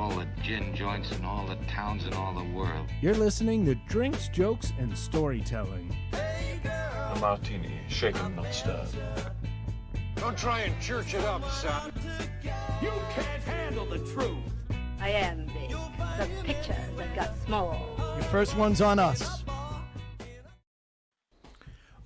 all the gin joints in all the towns in all the world. You're listening to Drinks, Jokes, and Storytelling. A martini, shaken, not stirred. Don't try and church it up, son. You can't handle the truth. I am big. The picture that got small. Your first one's on us.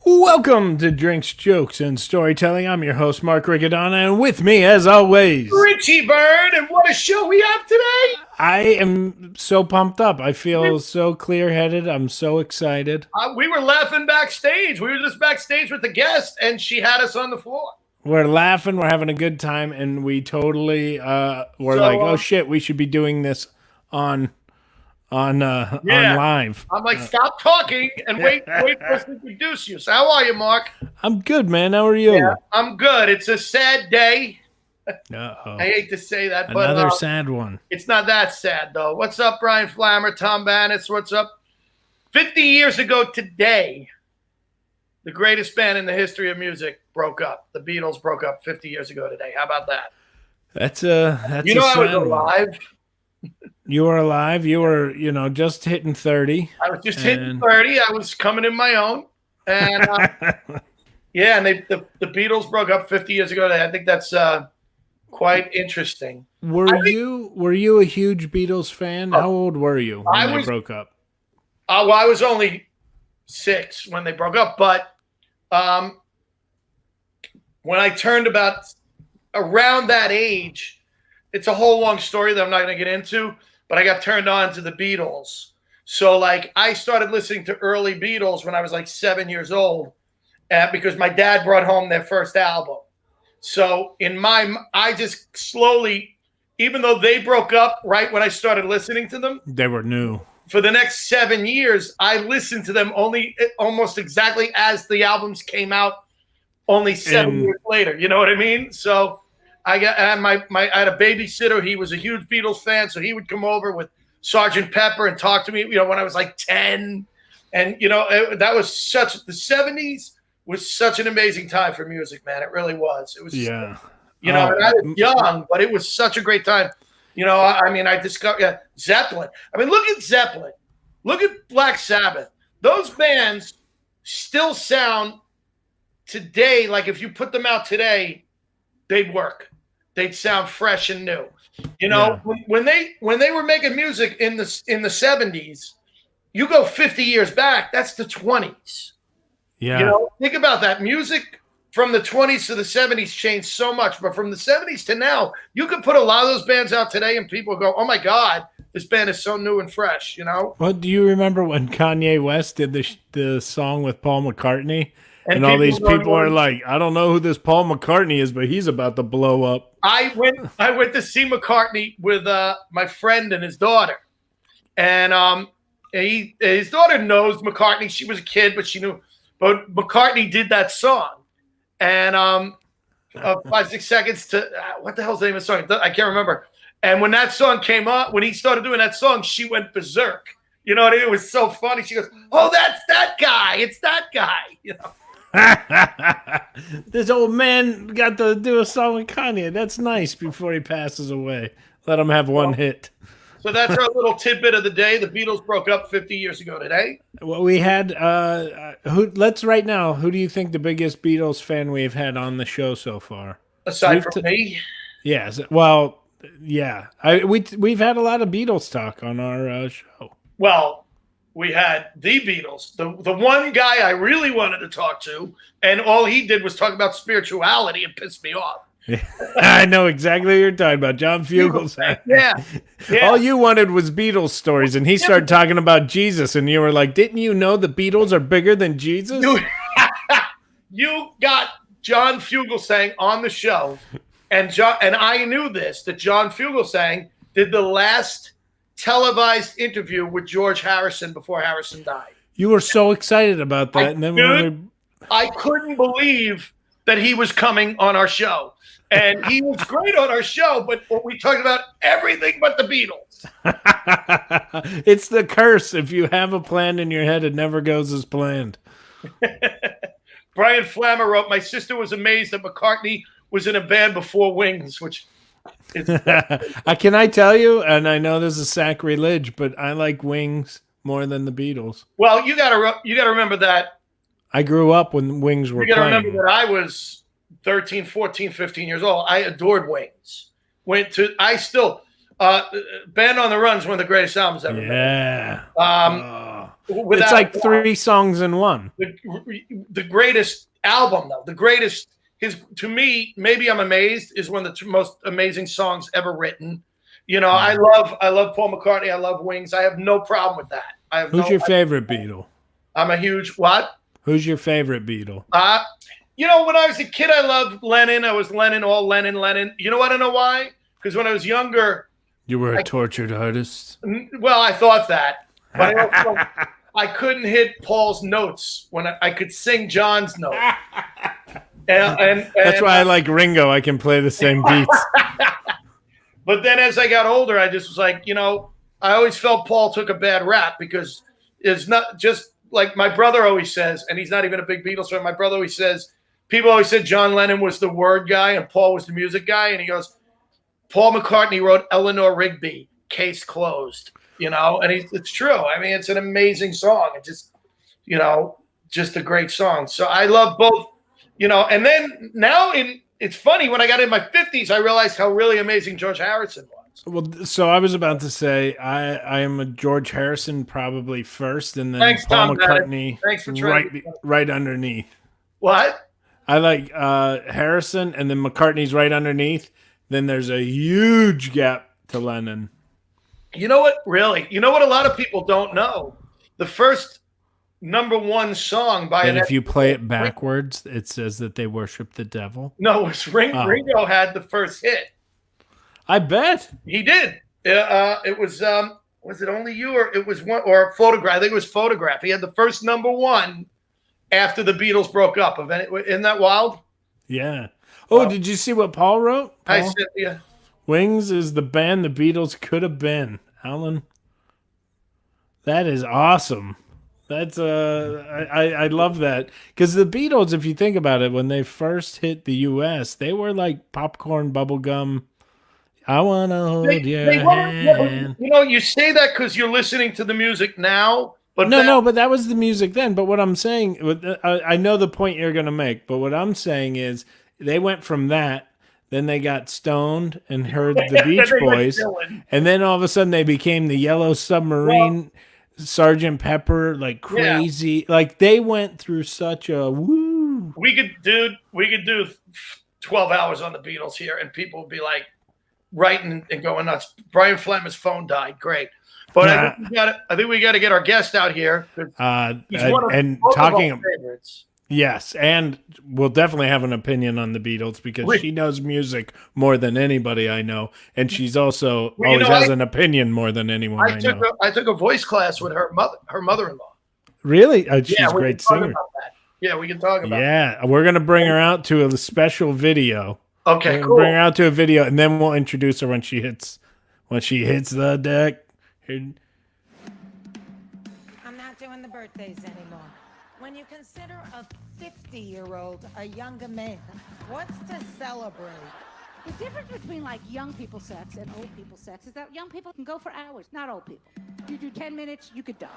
Welcome to Drinks, Jokes, and Storytelling. I'm your host, Mark Riccadonna, and with me, as always, Richie Bird, and what a show we have today! I am so pumped up. I feel so clear-headed. I'm so excited. We were laughing backstage. We were just backstage with the guest, and she had us on the floor. We're laughing. We're having a good time, and we totally like, oh shit, we should be doing this on live. I'm like, stop talking and wait for us to introduce you. So how are you, Mark? I'm good, man. How are you? Yeah, I'm good. It's a sad day. Uh-oh. I hate to say that, but another sad one. It's not that sad, though. What's up, Brian Flammer, Tom Bannis? What's up? 50 years ago today, the greatest band in the history of music broke up. The Beatles broke up 50 years ago today. How about that? That's I was alive. You were alive. You were, just hitting 30. I was just hitting 30. I was coming in my own. And, and the Beatles broke up 50 years ago today. I think that's quite interesting. Were you a huge Beatles fan? How old were you when they broke up? Well, I was only 6 when they broke up. But when I turned about around that age, it's a whole long story that I'm not going to get into, but I got turned on to the Beatles. So, I started listening to early Beatles when I was 7 years old because my dad brought home their first album. So, I just slowly, even though they broke up right when I started listening to them. They were new. For the next 7 years, I listened to them almost exactly as the albums came out only 7 years later. You know what I mean? So I had a babysitter. He was a huge Beatles fan, so he would come over with Sgt. Pepper and talk to me, when I was 10. And, that was the 70s was such an amazing time for music, man. It really was. It was, yeah. And I was young, but it was such a gret time. I discovered Zeppelin. Look at Zeppelin. Look at Black Sabbath. Those bands still sound today, if you put them out today, they'd work. They'd sound fresh and new. When they were making music in the 70s, you go 50 years back, that's the 20s. Yeah. Think about that. Music from the 20s to the 70s changed so much, but from the 70s to now, you could put a lot of those bands out today and people go, "Oh my God, this band is so new and fresh," Well, do you remember when Kanye West did the song with Paul McCartney? And all these people are like, "I don't know who this Paul McCartney is, but he's about to blow up." I went to see McCartney with my friend and his daughter, and his daughter knows McCartney. She was a kid, but she knew. But McCartney did that song, and 5-6 seconds to what the hell's the name of the song? I can't remember. And when that song came up, when he started doing that song, she went berserk. You know what I mean? It was so funny. She goes, "Oh, that's that guy! It's that guy!" This old man got to do a song with Kanye. That's nice before he passes away. Let him have one hit. So that's our little tidbit of the day. The Beatles broke up 50 years ago today. Well, we had who do you think the biggest Beatles fan we've had on the show so far? Aside from me? Yes. Well, yeah. We've had a lot of Beatles talk on our show. Well, we had the Beatles. The one guy I really wanted to talk to, and all he did was talk about spirituality and pissed me off. I know exactly what you're talking about. John Fugelsang. Yeah. All you wanted was Beatles stories, and he started talking about Jesus, and you were like, "Didn't you know the Beatles are bigger than Jesus?" You got John Fugelsang on the show, and I knew this, that John Fugelsang did the last televised interview with George Harrison before Harrison died. You were so excited about that, I couldn't believe that he was coming on our show. And he was great on our show, but we talked about everything but the Beatles. It's the curse. If you have a plan in your head, it never goes as planned. Brian Flammer wrote, "My sister was amazed that McCartney was in a band before Wings," which Can I tell you? And I know this is sacrilege, but I like Wings more than the Beatles. Well, you gotta remember that. I grew up when Wings were You gotta playing. remember that I was 13, 14, 15 years old. I adored Wings. I still Band on the Run is one of the greatest albums ever made. Yeah. It's like 3 songs in one. The greatest album, though, to me, Maybe I'm Amazed is one of the most amazing songs ever written. You know, I love Paul McCartney. I love Wings. I have no problem with that. Who's your favorite Beatle? I'm a huge what? Who's your favorite Beatle? You know, when I was a kid, I loved Lennon. I was Lennon, all Lennon. You know, I don't know why. Because when I was younger, you were a tortured artist. Well, I thought that, but I couldn't hit Paul's notes when I could sing John's note. And that's why I like Ringo. I can play the same beats. But then as I got older, I just was like, you know, I always felt Paul took a bad rap because it's not just like my brother always says, and he's not even a big Beatles fan. My brother always says, people always said John Lennon was the word guy and Paul was the music guy. And he goes, Paul McCartney wrote Eleanor Rigby, case closed, you know, and it's true. I mean, it's an amazing song. It just, you know, just a great song. So I love both, you know, and then now it's funny, when I got in my 50s, I realized how really amazing George Harrison was. Well, so I was about to say I am a George Harrison probably first, and then Thanks, Paul Tom McCartney Thanks for trying. right underneath. What? I like Harrison, and then McCartney's right underneath. Then there's a huge gap to Lennon. You know what? Really? You know what a lot of people don't know? The first #1 song by and if you play it backwards, it says that they worship the devil. No, it was Ringo had the first hit. I bet he did. It was it Only You, or it was one, or Photograph? I think it was Photograph. He had the first #1 after the Beatles broke up. Isn't that wild? Yeah. Oh, did you see what Paul wrote? I said, yeah. Wings is the band the Beatles could have been. Alan, that is awesome. That's I love that, because the Beatles, if you think about it, when they first hit the U.S., they were like popcorn bubblegum. I want to hold your hand. You know, you say that because you're listening to the music now. But but that was the music then. But what I'm saying, I know the point you're going to make, but what I'm saying is they went from that, then they got stoned and heard the Beach Boys, and then all of a sudden they became the Yellow Submarine, Sgt. Pepper, like crazy. Yeah. Like they went through such a woo. We could do 12 hours on the Beatles here, and people would be like writing and going nuts. Brian Fleming's phone died. Great. But I think we got to get our guest out here. He's one of talking of our favorites. Yes, and we'll definitely have an opinion on the Beatles because she knows music more than anybody I know, and she's also always has an opinion more than anyone I know. I took a voice class with her mother-in-law. Really? She's a great singer. Yeah, we can talk about. Yeah, we're gonna bring her out to a special video. Okay, cool. Bring her out to a video, and then we'll introduce her when she hits the deck. I'm not doing the birthdays anymore. When you consider a 50-year-old a younger man, what's to celebrate? The difference between like young people sex and old people sex is that young people can go for hours, not old people. You do 10 minutes, you could die.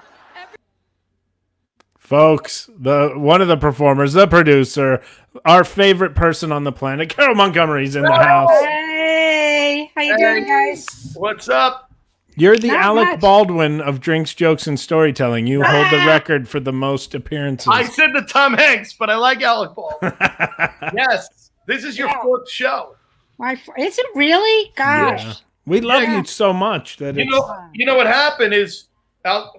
Folks, one of the performers, the producer, our favorite person on the planet, Carole Montgomery's in the house. Hey, how you doing, guys? What's up? You're the Alec Baldwin of drinks, jokes, and storytelling. You hold the record for the most appearances. I said the Tom Hanks, but I like Alec Baldwin. Yes, this is your 4th show. Is it really? Gosh, yeah. We love you so much that you know what happened is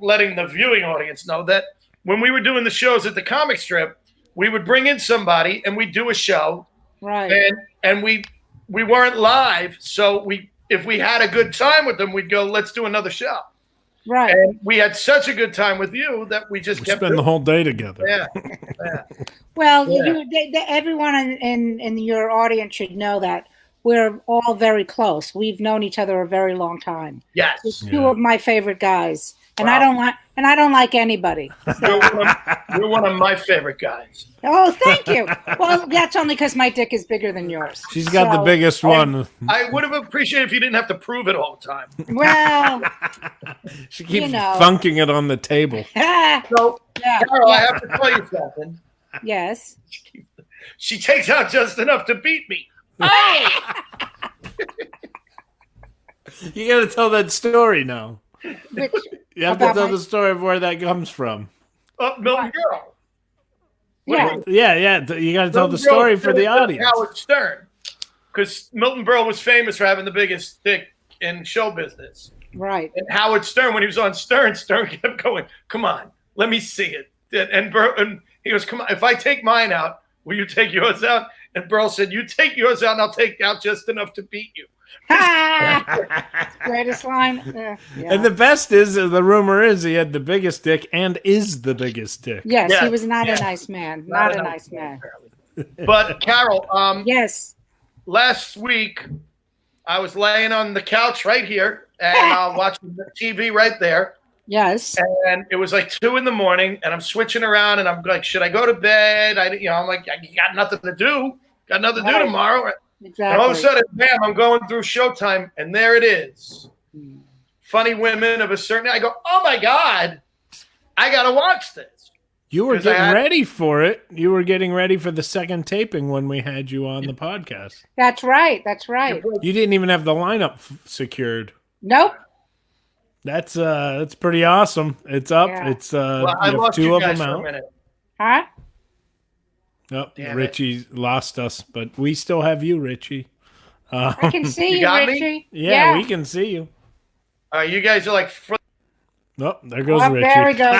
letting the viewing audience know that when we were doing the shows at the comic strip, we would bring in somebody and we'd do a show, right? And we weren't live, so if we had a good time with them, we'd go, let's do another show. Right. And we had such a good time with you that we just kept spend the whole day together. Yeah. Well, everyone in your audience should know that we're all very close. We've known each other a very long time. Yes. Two of my favorite guys, and I don't like anybody. So. You're one of my favorite guys. Oh, thank you. Well, that's only because my dick is bigger than yours. She's got the biggest one. I would have appreciated if you didn't have to prove it all the time. Well, she keeps funking it on the table. So, Carole, I have to tell you something. Yes. She takes out just enough to beat me. You got to tell that story now. Which, you have to tell the story of where that comes from. Milton Girl. Yeah. You got to tell the story for the audience. Howard Stern. Because Milton Berle was famous for having the biggest dick in show business. Right. And Howard Stern, when he was on Stern kept going, come on, let me see it. And he goes, come on, if I take mine out, will you take yours out? And Berle said, you take yours out and I'll take out just enough to beat you. Greatest line. And the best is, the rumor is he had the biggest dick and is the biggest dick. Yes, he was not a nice man. Not a nice man. But Carole, yes. Last week I was laying on the couch right here and watching the TV right there. Yes. And it was like 2 a.m. and I'm switching around and I'm like, should I go to bed? I'm like, I got nothing to do. Got nothing to do tomorrow. Exactly. And all of a sudden, bam, I'm going through Showtime, and there it is. Funny women of a certain age. I go, oh, my God, I got to watch this. You were getting ready for it. You were getting ready for the second taping when we had you on the podcast. That's right. That's right. You didn't even have the lineup secured. Nope. That's pretty awesome. It's up. Yeah. It's I you lost have 2 you of guys them for a out. minute. Huh? Oh, Richie lost us, but we still have you, Richie. I can see you, got Richie. me? Yeah, we can see you. You guys are like... Oh, there goes Richie. There we go.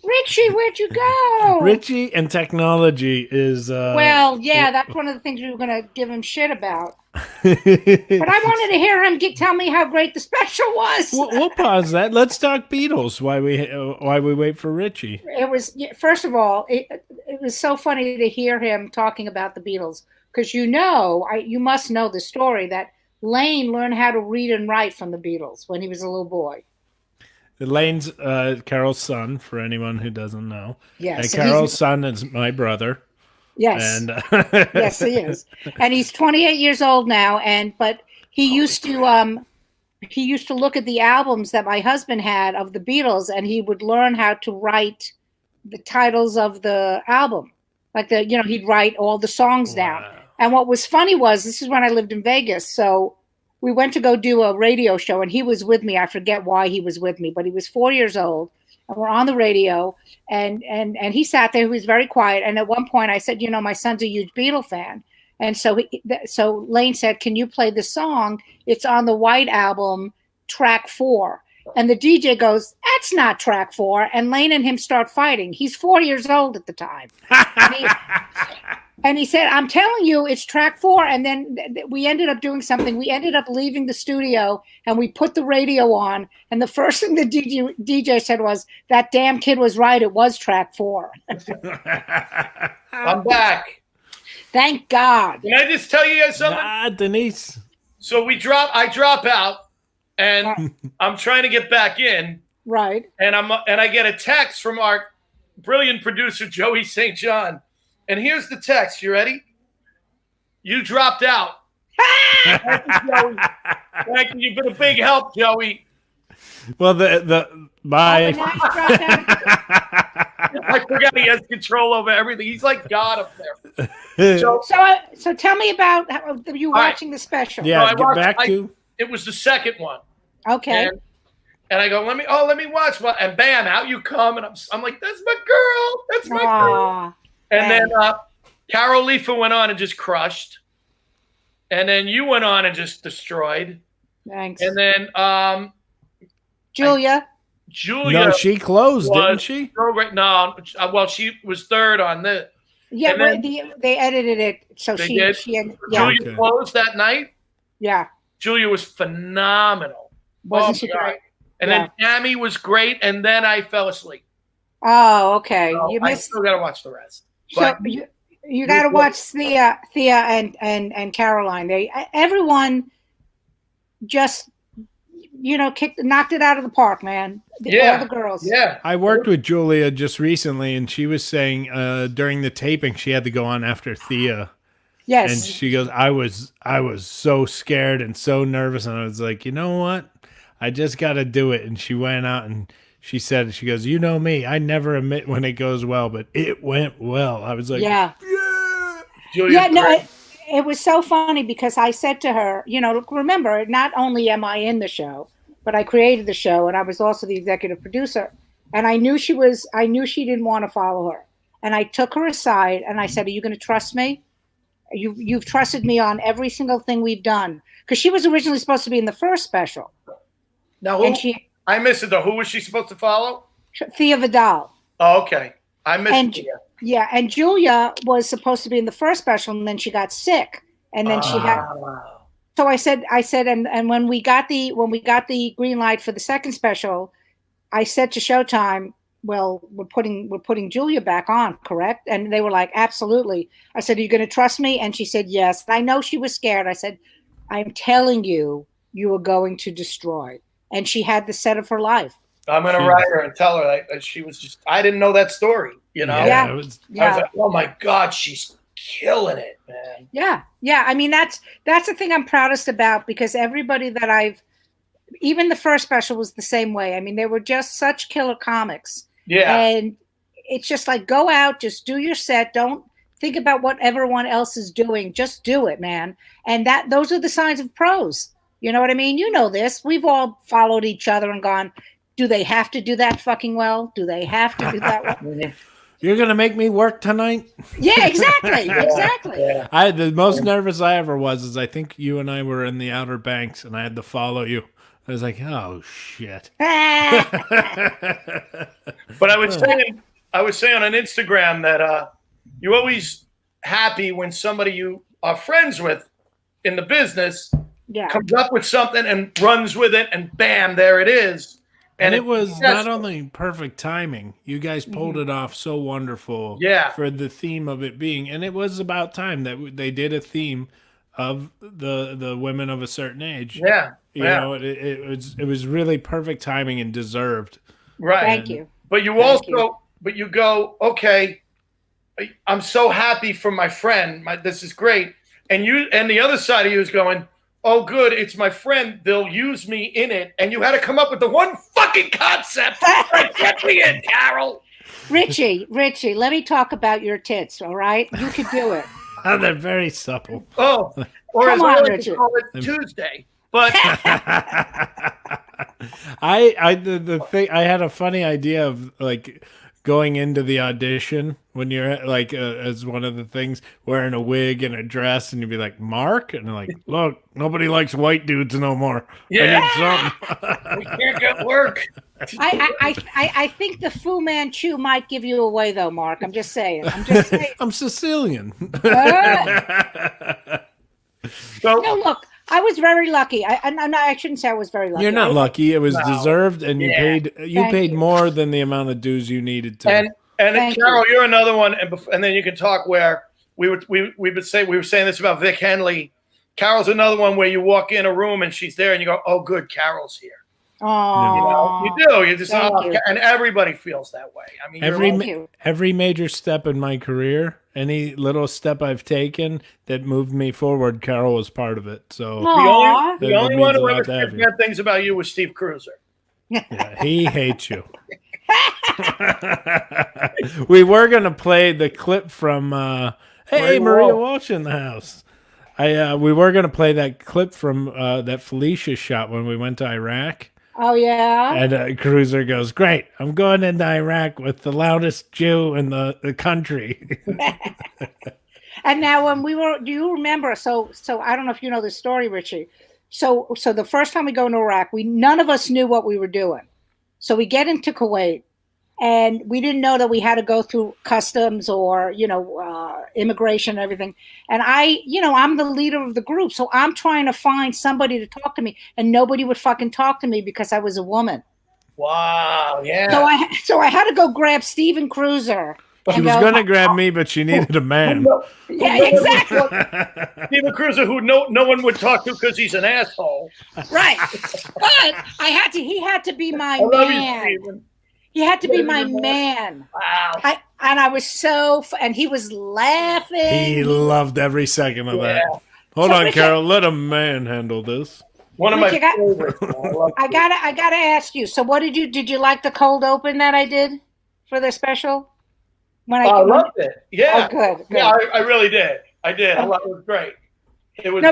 Richie, where'd you go? Richie and technology is... well, yeah, that's one of the things we were going to give him shit about. But I wanted to hear him tell me how great the special was. We'll pause that. Let's talk Beatles while we wait for Richie. It was, first of all, it was so funny to hear him talking about the Beatles because you must know the story that Lane learned how to read and write from the Beatles when he was a little boy. Lane's Carole's son, for anyone who doesn't know. Yes, Carole's son is my brother. Yes. And yes, he is. And he's 28 years old now. But he used to look at the albums that my husband had of the Beatles, and he would learn how to write the titles of the album. Like he'd write all the songs down. And what was funny was, this is when I lived in Vegas. So we went to go do a radio show, and he was with me. I forget why he was with me, but he was 4 years old. And we're on the radio, and he sat there. He was very quiet. And at one point, I said, my son's a huge Beatle fan. And so Lane said, "Can you play the song? It's on the White Album, track 4." And the DJ goes, "That's not track 4." And Lane and him start fighting. He's 4 years old at the time. And he said, "I'm telling you, it's track 4." And then we ended up doing something. We ended up leaving the studio, and we put the radio on. And the first thing the DJ said was, "That damn kid was right. It was track 4." I'm back. Thank God. Can I just tell you guys something? Denise. So I drop out, and I'm trying to get back in. Right. And I get a text from our brilliant producer, Joey St. John. And here's the text. You ready? You dropped out. Thank you, Joey. Thank you. You've been a big help, Joey. Well, bye. I forgot he has control over everything. He's like God up there. So tell me about you watching the special. Yeah, so it was the second one. Okay. And I go, let me watch. And bam, out you come. And I'm like, that's my girl. That's my girl. And then Carol Leifer went on and just crushed. And then you went on and just destroyed. Thanks. And then Julia. No, she closed, didn't she? No, well, she was third on this. Yeah, then, they edited it. So they she did? Julia closed that night. Yeah. Julia was phenomenal. Wasn't she great? And then Tammy was great. And then I fell asleep. Oh, okay. So You missed. I still got to watch the rest. So You got to watch Thea and Caroline. Everyone just knocked it out of the park, man. All the girls. Yeah. I worked with Julia just recently, and she was saying during the taping she had to go on after Thea. Yes. And she goes, I was so scared and so nervous, and I was like, you know what? I just got to do it. And she went out and she said, she goes, you know me, I never admit when it goes well, but it went well. I was like, yeah. Julia's Yeah, no, great. it was so funny because I said to her, remember, not only am I in the show, but I created the show, and I was also the executive producer. And I knew she didn't want to follow her. And I took her aside and I said, are you going to trust me? You've trusted me on every single thing we've done. Because she was originally supposed to be in the first special. Now, I missed it though. Who was she supposed to follow? Thea Vidal. Oh, okay. I missed it. Yeah, and Julia was supposed to be in the first special, and then she got sick, and then she had. So I said, and when we got the green light for the second special, I said to Showtime, well, we're putting Julia back on, correct? And they were like, absolutely. I said, are you going to trust me? And she said, yes. And I know she was scared. I said, I'm telling you, you are going to destroy. And she had the set of her life. I'm going to write her and tell her that she was just, I didn't know that story, Yeah. I was like, oh my God, she's killing it, man. Yeah. Yeah. I mean, that's the thing I'm proudest about, because everybody that even the first special was the same way. I mean, they were just such killer comics. Yeah. And it's just like, go out, just do your set. Don't think about what everyone else is doing. Just do it, man. And those are the signs of pros. You know what I mean? You know this. We've all followed each other and gone, do they have to do that fucking well? Do they have to do that well? You're going to make me work tonight? Yeah, exactly. Exactly. Yeah. The most nervous I ever was is I think you and I were in the Outer Banks and I had to follow you. I was like, oh shit. But I was saying on Instagram that you're always happy when somebody you are friends with in the business comes up with something and runs with it, and bam, there it is. And it was not only perfect timing. You guys pulled it off so wonderful. Yeah. For the theme of it being, and it was about time that they did a theme of the women of a certain age. Yeah. You know, it was really perfect timing and deserved. Right. Thank you. But you go, okay, I'm so happy for my friend. This is great. And the other side of you is going, oh, good, it's my friend. They'll use me in it. And you had to come up with the one fucking concept. Get me in, Carole. Richie, let me talk about your tits, all right? You could do it. They're very supple. Oh, or Come as on, I like Richard. to call it, Tuesday. But the thing, I had a funny idea of like going into the audition when you're like as one of the things, wearing a wig and a dress, and you'd be like, Mark, and they're like, look, nobody likes white dudes no more. Yeah. I need something. we can't get work. I think the Fu Manchu might give you away, though, Mark. I'm just saying. I'm Sicilian. So, No, look, I was very lucky. I shouldn't say I was very lucky. You're not lucky. It was deserved, and you paid Thank you. more than the amount of dues you needed to. and Thank Carole, you're another one, and then you can talk where we were saying this about Vic Henley. Carole's another one where you walk in a room and she's there, and you go, "Oh, good, Carole's here." Oh, You do. You just Thank you. and everybody feels that way. I mean, every major step in my career, any little step I've taken that moved me forward, Carole was part of it. So the only one who ever said bad things about you was Steve Cruiser. yeah, he hates you. We were gonna play the clip from Hey, Maria Walsh in the house. We were gonna play that clip from that Felicia shot when we went to Iraq. Oh yeah. And Cruiser goes, great, I'm going into Iraq with the loudest Jew in the country. And now when do you remember? So I don't know if you know this story, Richie. So the first time we go into Iraq, none of us knew what we were doing. So we get into Kuwait, and we didn't know that we had to go through customs or, immigration and everything. And I'm the leader of the group. So I'm trying to find somebody to talk to me, and nobody would fucking talk to me because I was a woman. Wow. Yeah. So I had to go grab Steven Cruiser She was going to grab me, but she needed a man. Yeah, exactly. Steven Cruiser, who no one would talk to because he's an asshole. Right. But he had to be my I love man. you, Steven. He had to be my man. Wow. I was and he was laughing. He loved every second of that. Hold on, Richie, Carol. Let a man handle this. One of my Richie, favorites. I gotta ask you. So, what did you like the cold open that I did for the special? When I loved it. Yeah. Oh, good. Yeah, I really did. I did. It was great. It was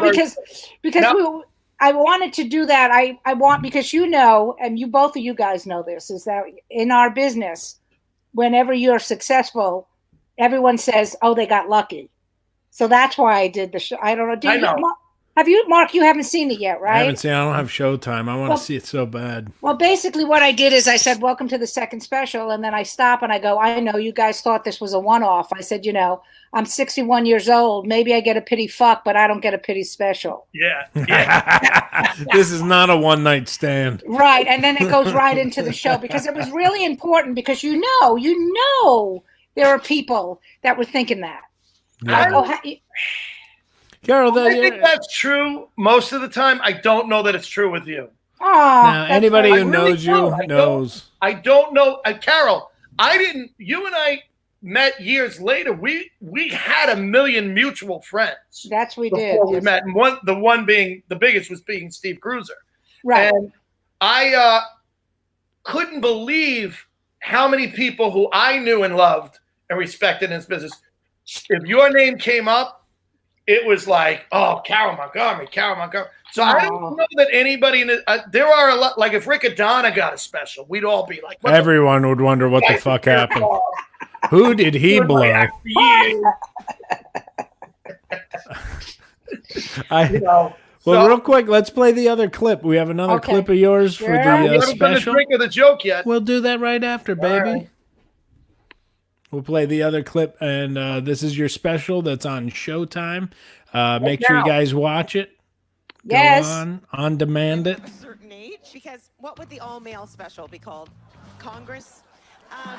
because I wanted to do that. I want, because and you both of you guys know this, is that in our business, whenever you're successful, everyone says, "Oh, they got lucky." So that's why I did the show. I don't know. I know. Have you, Mark? You haven't seen it yet, right? I haven't seen it. I don't have Showtime. I want to see it so bad. Well, basically what I did is I said, "Welcome to the second special." And then I stop and I go, "I know you guys thought this was a one-off." I said, "I'm 61 years old. Maybe I get a pity fuck, but I don't get a pity special." Yeah. This is not a one-night stand. Right. And then it goes right into the show, because it was really important, because there are people that were thinking that. Yeah. Carol, I think that's true most of the time. I don't know that it's true with you. Now, anybody who knows you knows. I don't know. Carol, you and I met years later. We had a million mutual friends. We did. Before we met. And the biggest was being Steve Cruiser. Right. And I couldn't believe how many people who I knew and loved and respected in this business, if your name came up, it was like, "Oh, Carole Montgomery. So I don't know that anybody there are a lot, like if Rick Adonna got a special, we'd all be like, everyone would wonder what the fuck happened. Who did he blow? Real quick, let's play the other clip. We have another clip of yours for the special. Done the drink of the joke yet. We'll do that right after, baby. Right. We'll play the other clip, and this is your special that's on Showtime. Make sure you guys watch it. Yes. Go on demand it. A certain age, because what would the all-male special be called? Congress? I'm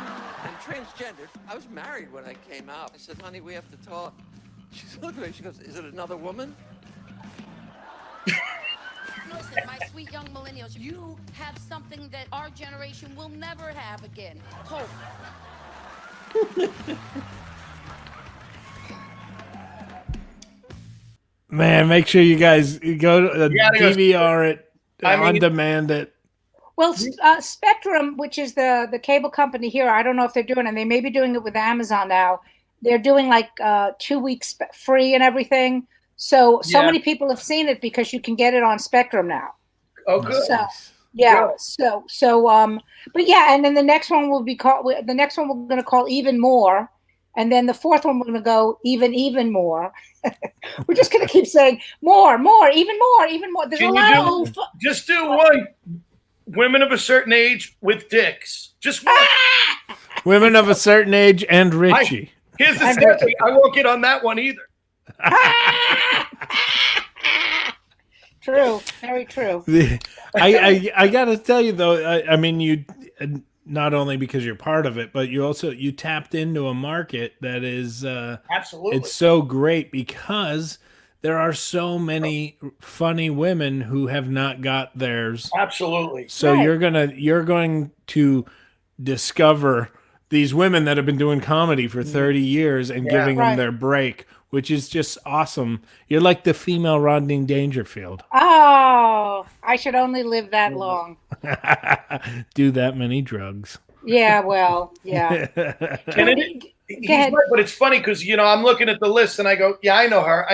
transgender. I was married when I came out. I said, "Honey, we have to talk." She's looking at me. She goes, "Is it another woman?" Listen, my sweet young millennials, you have something that our generation will never have again. Hope. Man, make sure you guys go to DVR it, on demand it. Well, Spectrum, which is the cable company here, I don't know if they're doing it, and they may be doing it with Amazon now. They're doing like 2 weeks free and everything. So many people have seen it because you can get it on Spectrum now. Oh, good. But yeah, and then the next one will be called. The next one we're going to call Even More, and then the fourth one we're going to go even more. We're just going to keep saying more, even more. There's a lot of just do one. Women of a certain age with dicks. Just one. Women of a certain age and Richie. Here's the sad thing. I won't get on that one either. True, very true. I got to tell you though, I mean, you not only because you're part of it, but you tapped into a market that is absolutely. It's so great because there are so many funny women who have not got theirs. Absolutely. So you're going to discover these women that have been doing comedy for 30 years and giving them their break, which is just awesome. You're like the female Rodney Dangerfield. Oh, I should only live that long. Do that many drugs. Yeah, well, yeah. He's right, but it's funny because, I'm looking at the list and I go, yeah, I know her.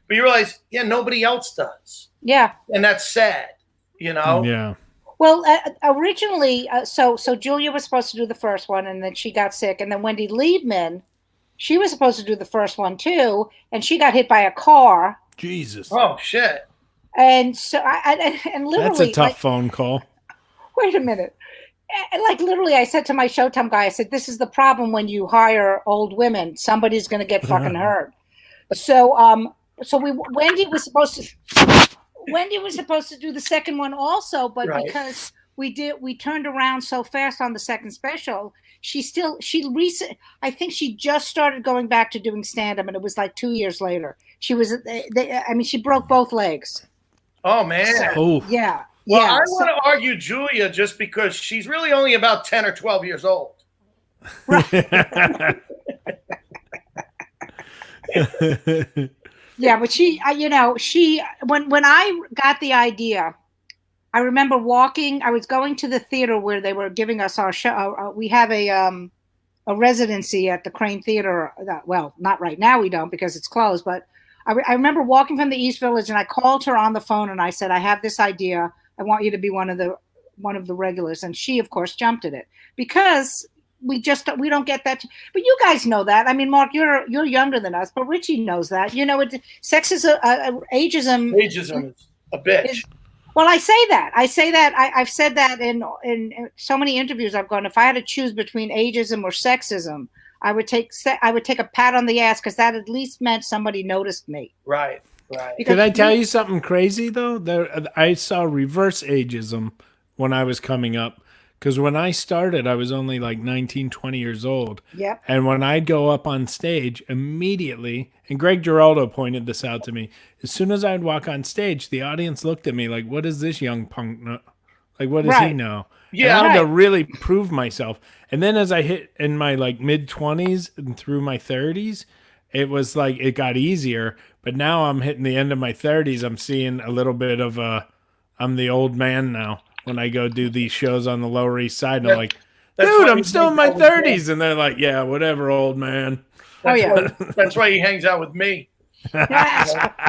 But you realize, nobody else does. Yeah. And that's sad, Yeah. Well, originally, so Julia was supposed to do the first one, and then she got sick. And then Wendy Liebman, she was supposed to do the first one too, and she got hit by a car. Jesus. Oh, shit. And so, and literally, that's a tough phone call. Wait a minute. And literally, I said to my Showtime guy, I said, "This is the problem when you hire old women. Somebody's going to get fucking hurt." So, Wendy was supposed to do the second one also, but because we turned around so fast on the second special. I think she just started going back to doing stand-up, and it was like 2 years later. She was, she broke both legs. Oh man. Yeah. Well, yeah. I want to argue Julia just because she's really only about 10 or 12 years old. Yeah, but she, when I got the idea, I remember I was going to the theater where they were giving us our show. We have a residency at the Crane Theater. Well, not right now, we don't, because it's closed, but I remember walking from the East Village, and I called her on the phone and I said, I have this idea. I want you to be one of the regulars. And she, of course, jumped at it because we don't get that. But you guys know that. I mean, Mark, you're younger than us, but Richie knows that. Sex is ageism. Ageism is a bitch. Well, I say that. I've said that in so many interviews I've gone. If I had to choose between ageism or sexism, I would take a pat on the ass, because that at least meant somebody noticed me. Right. Can I tell you something crazy though? I saw reverse ageism when I was coming up, because when I started, I was only like 19, 20 years old. Yep. And when I'd go up on stage immediately, and Greg Giraldo pointed this out to me, as soon as I'd walk on stage, the audience looked at me like, what does this young punk know? Like, what does he know? Yeah, and I had to really prove myself. And then as I hit in my like mid-20s and through my 30s, it was like it got easier. But now I'm hitting the end of my 30s. I'm seeing a little bit of I'm the old man now when I go do these shows on the Lower East Side. And I'm like, dude, I'm still in my 30s. And they're like, yeah, whatever, old man. That's why he hangs out with me.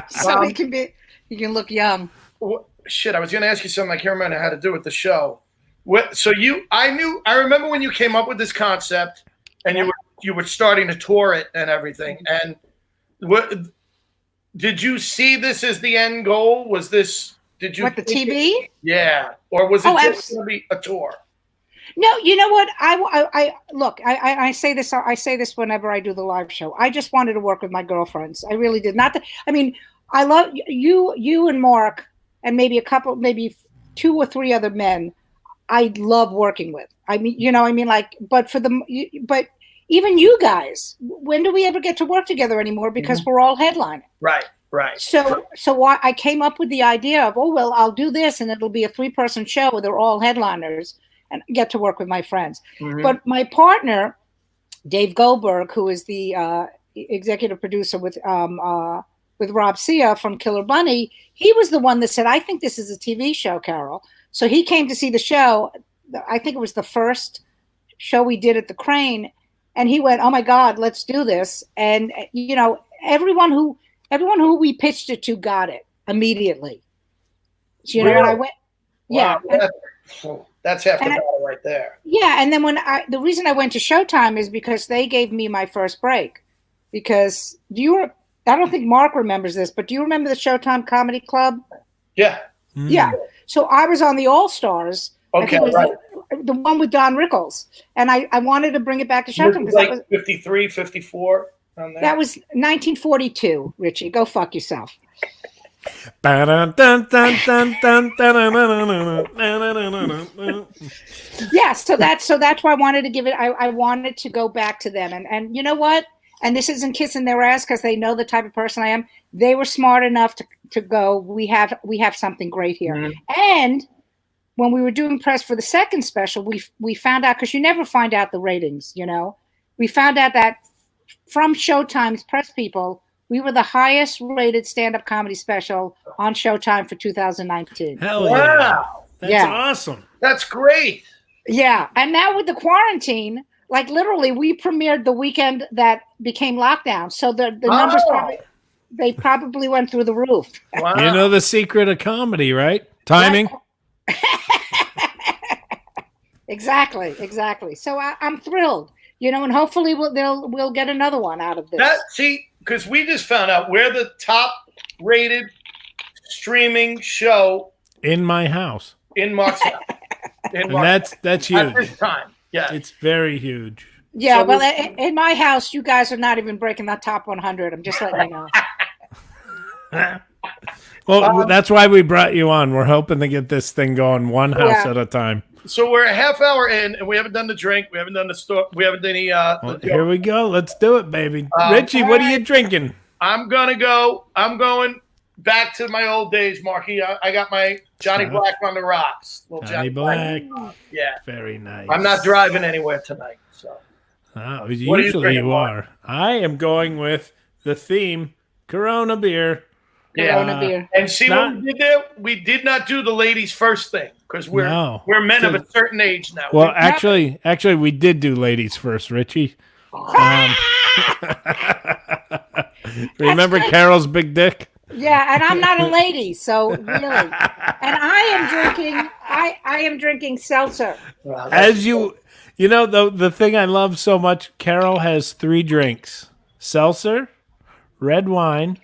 So he can look young. Shit, I was going to ask you something. I can't remember how to do with the show. I remember when you came up with this concept, and you were starting to tour it and everything. And did you see this as the end goal? Did you the TV? Yeah, or was it just going to be a tour? No, you know what? I look. I say this. I say this whenever I do the live show. I just wanted to work with my girlfriends. I really did. I love you and Mark, and maybe two or three other men. I love working with. But even you guys, when do we ever get to work together anymore? Because we're all headlining. Right. So I came up with the idea of, I'll do this, and it'll be a 3-person show where they're all headliners, and get to work with my friends. Mm-hmm. But my partner, Dave Goldberg, who is the executive producer with Rob Sia from Killer Bunny, he was the one that said, I think this is a TV show, Carole. So he came to see the show. I think it was the first show we did at the Crane, and he went, "Oh my God, let's do this!" And everyone who we pitched it to got it immediately. So, really? And I went, wow, yeah. That's half the battle right there. Yeah, and then the reason I went to Showtime is because they gave me my first break. Because I don't think Mark remembers this, but do you remember the Showtime Comedy Club? Yeah. Mm. Yeah. So I was on the All Stars. Okay, right. The one with Don Rickles. And I wanted to bring it back to Showtime. Because that was 53, 54 on that? That was 1942, Richie. Go fuck yourself. Yeah, so that's why I wanted to give it. I wanted to go back to them, and you know what? And this isn't kissing their ass because they know the type of person I am. They were smart enough to go. We have something great here. Mm-hmm. And when we were doing press for the second special, we found out, because you never find out the ratings. We found out that from Showtime's press people, we were the highest rated stand-up comedy special on Showtime for 2019. Hell yeah. Wow. That's awesome. That's great. Yeah. And now with the quarantine, like literally we premiered the weekend that became lockdown. So the numbers probably went through the roof. Wow. You know the secret of comedy, right? Timing. Exactly. So I'm thrilled. And hopefully we'll get another one out of this. Because we just found out we're the top-rated streaming show in my house. In Mark's house. And that's huge. At this time, yeah, it's very huge. Yeah, in my house, you guys are not even breaking the top 100. I'm just letting you know. Well, that's why we brought you on. We're hoping to get this thing going one house at a time. So we're a half hour in, and we haven't done the drink. We haven't done the store. We haven't done any. Here we go. Let's do it, baby. Richie, what are you drinking? I'm going back to my old days, Marky. I got my Johnny Black on the rocks. Little Johnny Black. Yeah. Very nice. I'm not driving anywhere tonight. So. Usually you are. I am going with the theme Corona beer. Corona beer. And see what we did there? We did not do the ladies first thing because we're men of a certain age now. Well, actually, we did do ladies first, Richie. Remember Carol's big dick? Yeah, and I'm not a lady, so really. And I am drinking seltzer. As you know, the thing I love so much, Carol has 3 drinks: seltzer, red wine,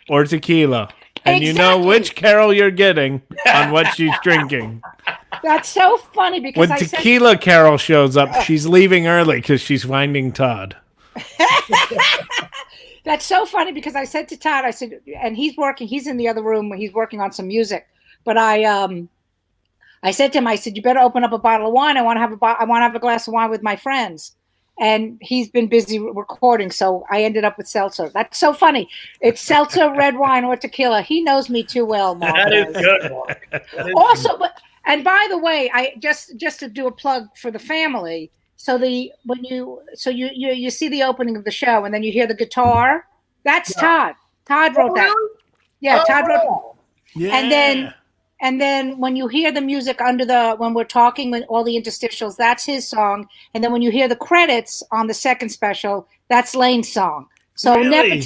or tequila. And you know which Carol you're getting on what she's drinking. That's so funny because when tequila Carol shows up, she's leaving early because she's finding Todd. That's so funny because I said to Todd, I said, and he's in the other room where he's working on some music. But I said to him, I said, you better open up a bottle of wine. I want to have a glass of wine with my friends. And he's been busy recording, so I ended up with seltzer. That's so funny. It's seltzer, red wine, or tequila. He knows me too well, Mark. That is good, Mark. Also, and by the way, I just to do a plug for the family. So you see the opening of the show, and then you hear the guitar. That's Todd. Todd wrote that. Yeah, Todd wrote. Yeah. And then when you hear the music when we're talking with all the interstitials, that's his song. And then when you hear the credits on the second special, that's Lane's song. So really?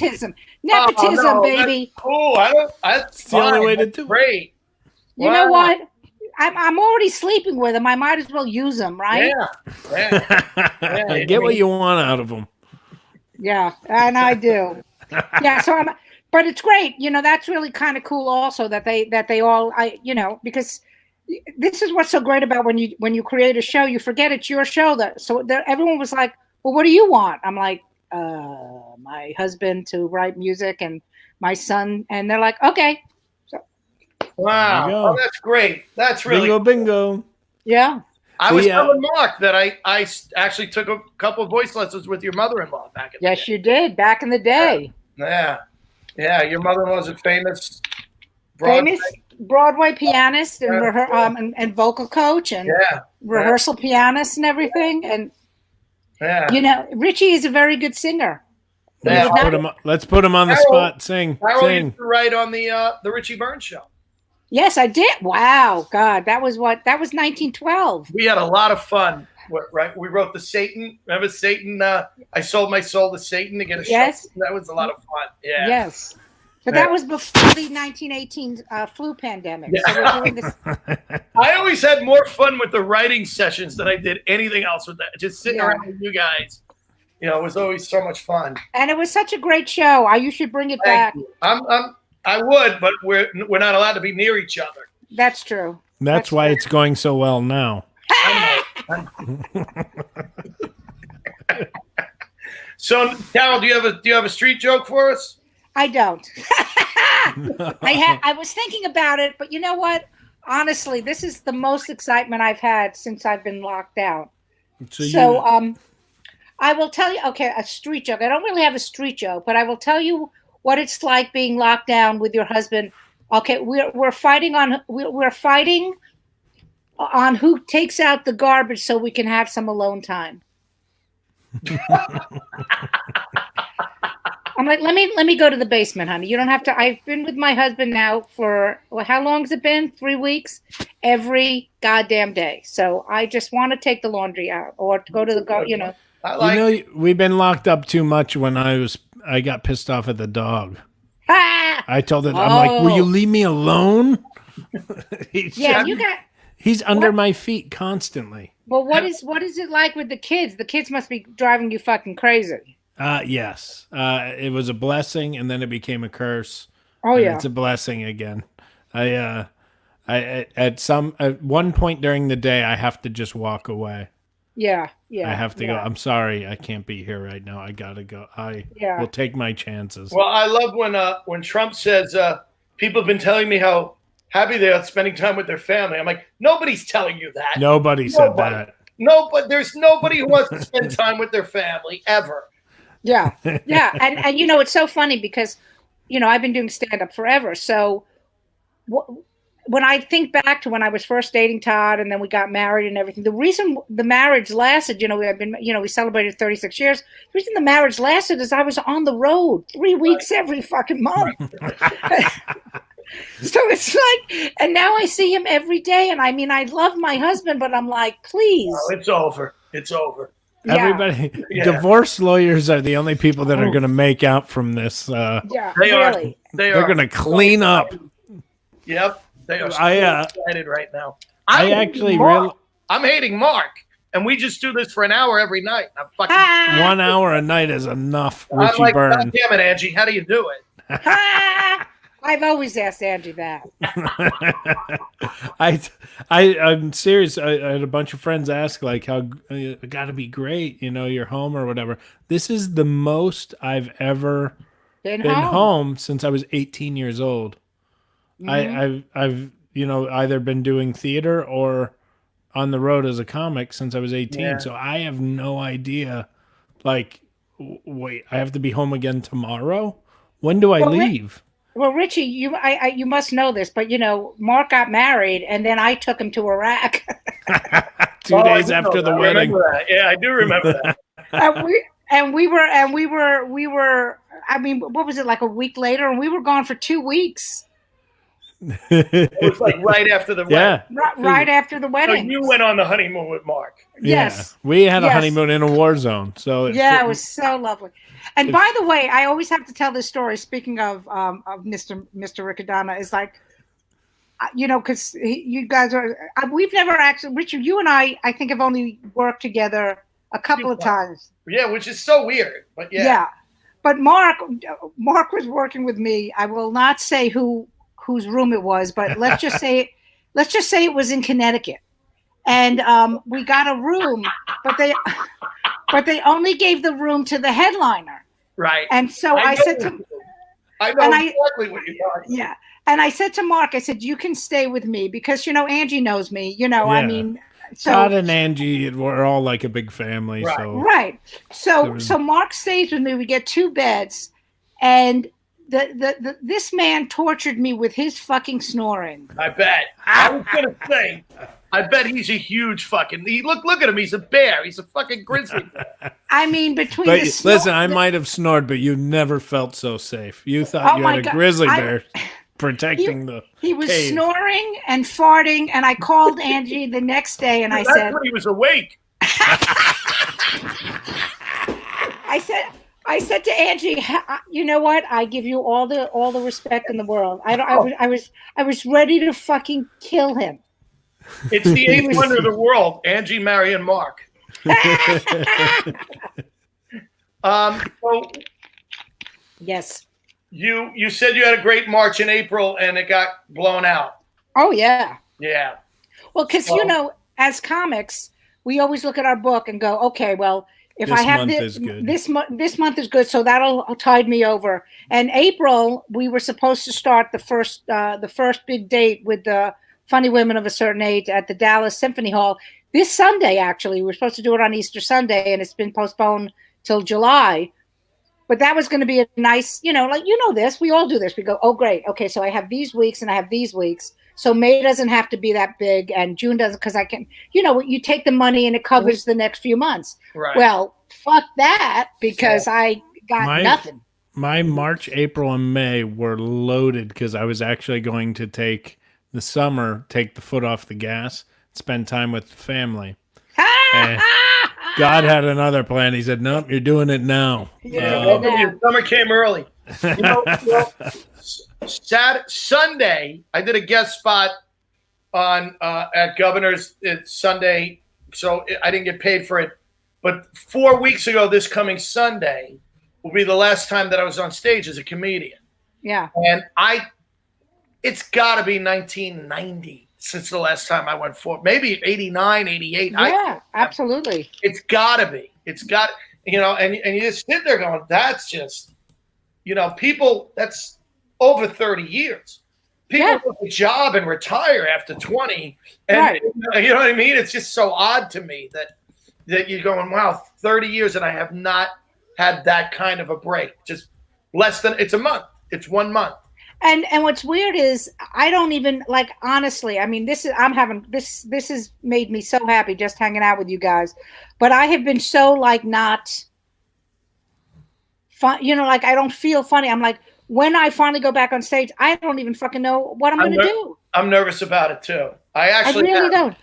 nepotism, baby. That's cool. That's the only way to do it. Great. You know what? I'm already sleeping with him. I might as well use him, right? Yeah. Get what you want out of them. Yeah, and I do. Yeah, but it's great. You know, that's really kind of cool also that they all, because this is what's so great about when you create a show, you forget it's your show. Everyone was like, well, what do you want? I'm like, my husband to write music and my son. And they're like, okay. Wow. Oh, that's great. That's really bingo. Yeah. I was telling Mark that I actually took a couple of voice lessons with your mother-in-law back in the day. Yes, you did. Back in the day. Yeah. Yeah. Your mother-in-law's a famous Broadway pianist and vocal coach and rehearsal pianist and everything. And, Richie is a very good singer. Let's put him on the spot. Sing. Carole used to write on the Richie Burns show. Yes, I did. Wow, God, that was 1912. We had a lot of fun, right? We wrote the Satan. Remember Satan? I sold my soul to Satan to get a show. That was a lot of fun. Yeah. Yes, but that was before the 1918 flu pandemic. Yeah. So we're doing this. I always had more fun with the writing sessions than I did anything else with that. Just sitting around with you guys. It was always so much fun. And it was such a great show. You should bring it back. I would, but we're not allowed to be near each other. That's true. That's why it's going so well now. So, Carole, do you have a street joke for us? I don't. I was thinking about it, but you know what? Honestly, this is the most excitement I've had since I've been locked out. So I will tell you. Okay, a street joke. I don't really have a street joke, but I will tell you what it's like being locked down with your husband. Okay, we're fighting on who takes out the garbage so we can have some alone time. I'm like, let me go to the basement, honey. You don't have to. I've been with my husband now for how long has it been? 3 weeks, every goddamn day. So I just want to take the laundry out or to go to the we've been locked up too much. When I got pissed off at the dog. I told it, I'm like, will you leave me alone? He's under my feet constantly. Well, what is it like with the kids? The kids must be driving you fucking crazy. Yes. It was a blessing, and then it became a curse. Oh yeah, it's a blessing again. I at one point during the day, I have to just walk away. Yeah. Yeah, I have to go. I'm sorry, I can't be here right now. I gotta go. I will take my chances. Well, I love when Trump says people have been telling me how happy they are spending time with their family. I'm like, nobody's telling you that. Nobody said that. No, but there's nobody who wants to spend time with their family ever. Yeah, yeah, and you know, it's so funny because, you know, I've been doing stand up forever. So when I think back to when I was first dating Todd and then we got married and everything, the reason the marriage lasted, you know, we celebrated 36 years. The reason the marriage lasted is I was on the road 3 weeks every fucking month. So it's like, and now I see him every day. And I mean, I love my husband, but I'm like, please. Oh, it's over. It's over. Everybody, divorce lawyers are the only people that are going to make out from this. Yeah, they really. are. They're going to clean up. Yep. They are so excited right now. I'm hating Mark, and we just do this for an hour every night. I'm fucking 1 hour a night is enough, Richie I'm like, Byrne. God damn it, Angie, how do you do it? I've always asked Angie that. I'm serious. I had a bunch of friends ask, like, how it got to be great, you know, you're home or whatever. This is the most I've ever been home since I was 18 years old. Mm-hmm. I've you know, either been doing theater or on the road as a comic since I was 18. Yeah. So I have no idea. Like, wait, I have to be home again tomorrow? When do I leave? Well, Richie, you must know this, but you know, Mark got married, and then I took him to Iraq. 2 days after the wedding. Yeah, I do remember that. and we were. I mean, what was it, like a week later? And we were gone for 2 weeks. It was like right after the wedding. Right after the wedding. So you went on the honeymoon with Mark. Yes. Yeah. We had a honeymoon in a war zone. So it was so lovely. And by the way, I always have to tell this story. Speaking of Mr. Riccadonna, is like, you know, because you guys are, we've never actually, Richard, you and I think have only worked together a couple of times. Yeah, which is so weird, but yeah. But Mark was working with me. I will not say whose room it was, but let's just say it was in Connecticut, and we got a room, but they only gave the room to the headliner. Right. And so I said to, I know exactly what you're talking. Yeah, and I said to Mark, I said, you can stay with me because, you know, Angie knows me. You know, I mean, so Todd and Angie, we're all like a big family. Right. So Mark stays with me. We get 2 beds, and this man tortured me with his fucking snoring. I bet. I was gonna say, I bet he's a huge fucking. Look at him. He's a bear. He's a fucking grizzly bear. I mean, listen, I might have snored, but you never felt so safe. You thought you had a grizzly bear protecting the. He was cave. Snoring and farting, and I called Angie the next day, and That's said, when he was awake. I said to Angie, you know what? I give you all the respect in the world. I was ready to fucking kill him. It's the 8th wonder of the world, Angie, Mary, and Mark. So yes. You said you had a great March and April, and it got blown out. Oh yeah. Yeah. Well, because you know, as comics, we always look at our book and go, okay, well, if I have this month is good, so that'll tide me over. And April, we were supposed to start the first big date with the Funny Women of a Certain Age at the Dallas Symphony Hall this Sunday. Actually, we were supposed to do it on Easter Sunday, and it's been postponed till July. But that was going to be a nice, you know, like, you know, this, we all do this. We go, oh, great. Okay, so I have these weeks and I have these weeks. So May doesn't have to be that big and June doesn't, because I can, you know, you take the money and it covers the next few months. Right. Well, fuck that, because I got nothing. My March, April, and May were loaded because I was actually going to take the foot off the gas, spend time with the family. And God had another plan. He said, nope, you're doing it now. Your summer came early. You know, Sunday, I did a guest spot on at Governor's Sunday, so I didn't get paid for it. But 4 weeks ago, this coming Sunday will be the last time that I was on stage as a comedian. Yeah. And it's got to be 1990 since the last time I went for maybe 89, 88. Yeah, absolutely. It's gotta be. It's got, you know, and you just sit there going, that's just, you know, people, that's over 30 years. People get a job and retire after 20. And you know what I mean? It's just so odd to me that you're going, wow, 30 years and I have not had that kind of a break. Just less than, it's a month. It's 1 month. And what's weird is I don't even, like, honestly, I mean, this has made me so happy just hanging out with you guys. But I have been so, like, not fun, you know, like, I don't feel funny. I'm like, when I finally go back on stage, I don't even fucking know what I'm going to do. I'm nervous about it too. I really don't.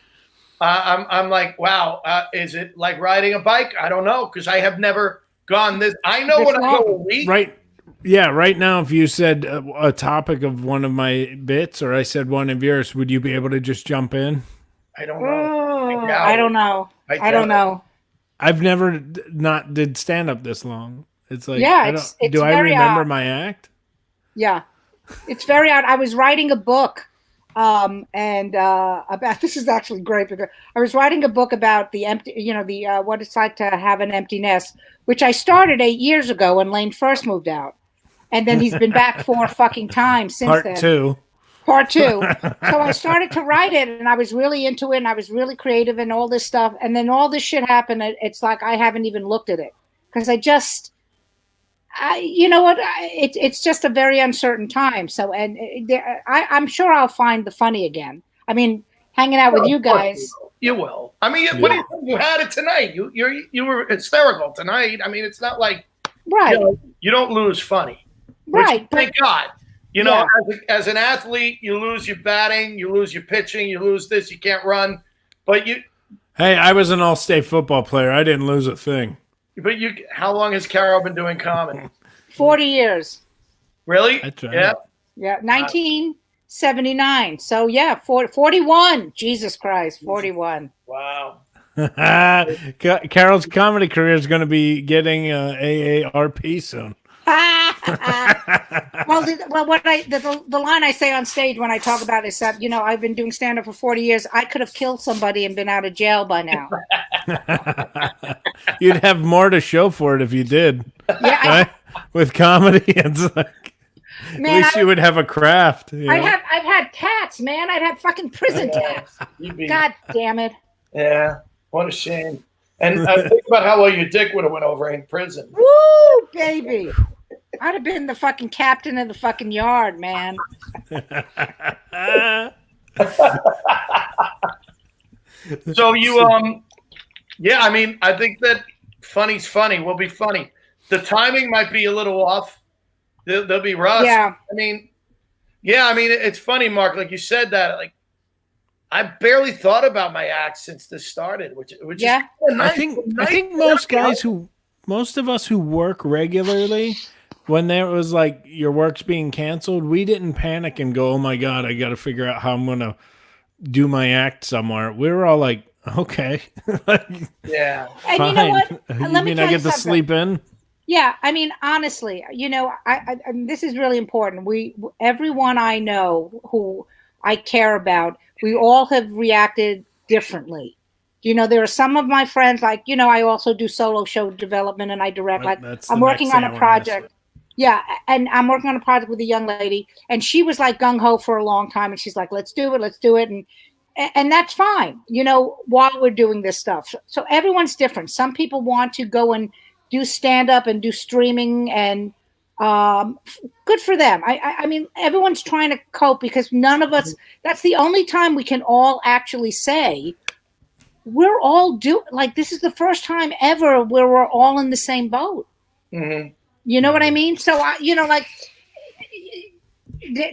I'm like, wow, is it like riding a bike? I don't know, because I have never gone this. I know when I go a week. Right. Yeah, right now, if you said a topic of one of my bits or I said one of yours, would you be able to just jump in? I don't know. I don't know. I don't know. I've never not did stand up this long. It's like, yeah, do I remember my act? Yeah, it's very odd. I was writing a book, and about, this is actually great because I was writing a book about the empty, you know, the what it's like to have an empty nest, which I started 8 years ago when Lane first moved out, and then he's been back 4 fucking times since then. Part two. So I started to write it, and I was really into it, and I was really creative and all this stuff, and then all this shit happened. It's like I haven't even looked at it because you know what? It's just a very uncertain time. So, and I'm sure I'll find the funny again. I mean, hanging out with you guys. You will. I mean, what do you had it tonight? You were hysterical tonight. I mean, it's not like you don't lose funny. Right. Thank God. You know, as an athlete, you lose your batting, you lose your pitching, you lose this, you can't run. But hey, I was an all-state football player. I didn't lose a thing. But how long has Carole been doing comedy? 40 years. Really? That's right. Yeah. Yeah, 1979. So yeah, 41. Jesus Christ, 41. Wow. Carole's comedy career is going to be getting AARP soon. Well, the line I say on stage when I talk about it is that, you know, I've been doing stand-up for 40 years. I could have killed somebody and been out of jail by now. You'd have more to show for it if you did. Yeah, right? With comedy, it's like, man, at least you would have a craft. You know? I've had tats, man. I'd had fucking prison tats. God damn it. Yeah, what a shame. And think about how well your dick would have went over in prison. Woo, baby. I'd have been the fucking captain of the fucking yard, man. So yeah, I mean, I think that funny's funny. Will be funny. The timing might be a little off. There'll be rust. Yeah. I mean, it's funny, Mark. Like you said that, like, I barely thought about my act since this started, which is nice. I think most of us who work regularly, when there was like your work's being canceled, we didn't panic and go, "Oh my God, I got to figure out how I'm gonna do my act somewhere." We were all like, "Okay, yeah." And fine. you know what? You mean I get to sleep in? Yeah, I mean, honestly, you know, I this is really important. Everyone I know who I care about, we all have reacted differently. You know, there are some of my friends, like, you know, I also do solo show development and I direct. Like, I'm working on a project. Yeah, and I'm working on a project with a young lady, and she was like gung ho for a long time, and she's like, let's do it, and that's fine. You know, while we're doing this stuff, so everyone's different. Some people want to go and do stand up and do streaming, and good for them. I mean, everyone's trying to cope because none of us. That's the only time we can all actually say we're all like this is the first time ever where we're all in the same boat. Mm-hmm. You know what I mean? So you know, like,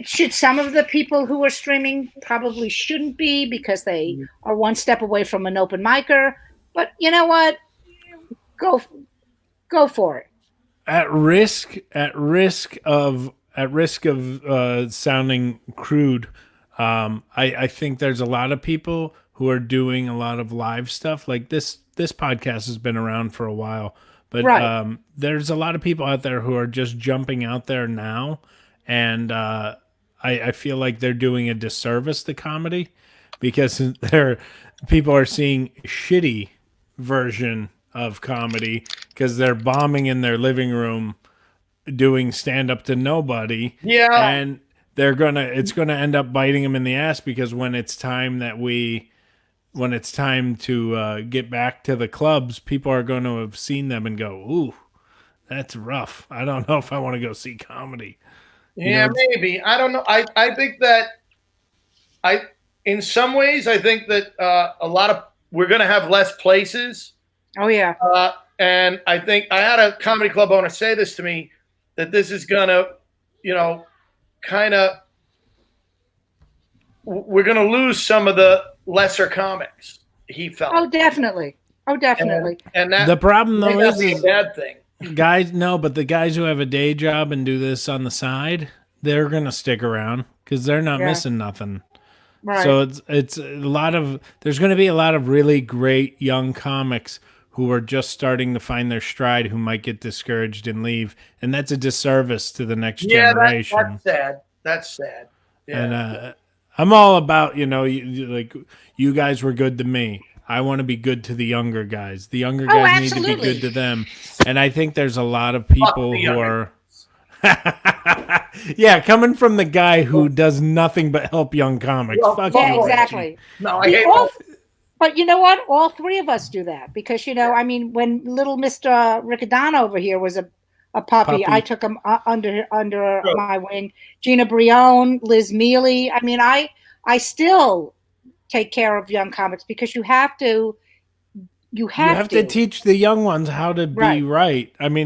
should some of the people who are streaming probably shouldn't be because they are one step away from an open micer. But you know what? Go for it. At risk of sounding crude, I think there's a lot of people who are doing a lot of live stuff. Like this podcast has been around for a while, but there's a lot of people out there who are just jumping out there now, and I feel like they're doing a disservice to comedy because people are seeing shitty version of comedy because they're bombing in their living room doing stand up to nobody. Yeah. And it's gonna end up biting them in the ass, because when it's time to get back to the clubs, people are going to have seen them and go, ooh, that's rough. I don't know if I want to go see comedy. Yeah, maybe. I don't know. I think that in some ways, I think that we're going to have less places. Oh, yeah. And I think I had a comedy club owner say this to me, that this is going to, we're going to lose some of the lesser comics, he felt. Oh, definitely. And that the problem, though, is a bad thing. Guys, no, but the guys who have a day job and do this on the side, they're going to stick around because they're not missing nothing. Right. So it's a lot of, there's going to be a lot of really great young comics who are just starting to find their stride, who might get discouraged and leave. And that's a disservice to the next generation. That's sad. That's sad. Yeah. And I'm all about, you guys were good to me. I want to be good to the younger guys. The younger guys need to be good to them. And I think there's a lot of people who are... yeah, coming from the guy who does nothing but help young comics. Fuck yeah, you, exactly. No, I hate that. But you know what? All three of us do that because, when little Mr. Riccadonna over here was a puppy, I took him under my wing. Gina Brione, Liz Mealy. I still take care of young comics because you have to teach the young ones how to be right. And we